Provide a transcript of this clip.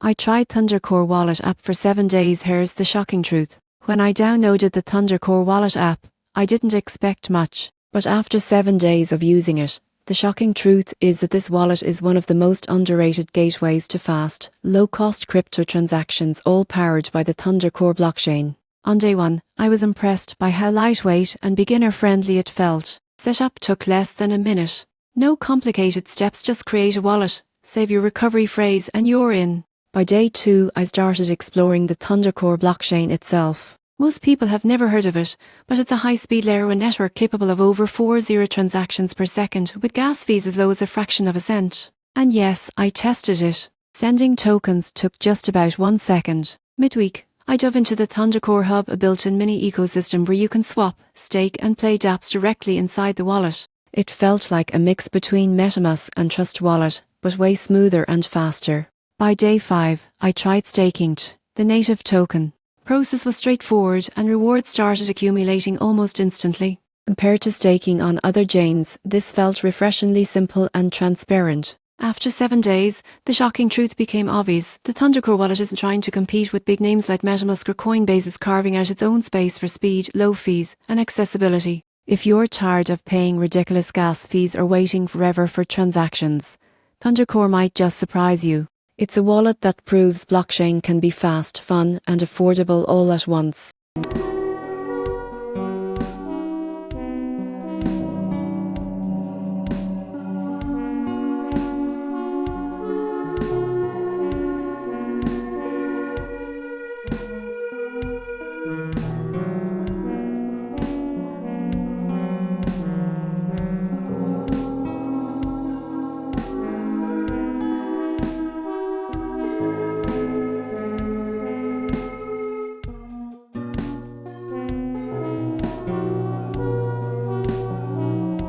I tried ThunderCore Wallet app for 7 days. Here's the shocking truth. When I downloaded the ThunderCore Wallet app, I didn't expect much. But after 7 days of using it, the shocking truth is that this wallet is one of the most underrated gateways to fast, low-cost crypto transactions, all powered by the ThunderCore blockchain. On day 1, I was impressed by how lightweight and beginner-friendly it felt. Setup took less than a minute. No complicated steps, just create a wallet, save your recovery phrase, and you're in. By day 2, I started exploring the ThunderCore blockchain itself. Most people have never heard of it, but it's a high-speed layer 1 network capable of over 40 transactions per second, with gas fees as low as a fraction of a cent. And yes, I tested it. Sending tokens took just about 1 second. Midweek, I dove into the ThunderCore Hub, a built-in mini ecosystem where you can swap, stake and play dApps directly inside the wallet. It felt like a mix between MetaMask and Trust Wallet, but way smoother and faster. By day 5, I tried staking the native token. Process was straightforward and rewards started accumulating almost instantly. Compared to staking on other chains, this felt refreshingly simple and transparent. After 7 days, the shocking truth became obvious. The ThunderCore wallet isn't trying to compete with big names like MetaMask or Coinbase. It's carving out its own space for speed, low fees, and accessibility. If you're tired of paying ridiculous gas fees or waiting forever for transactions, ThunderCore might just surprise you. It's a wallet that proves blockchain can be fast, fun, and affordable all at once.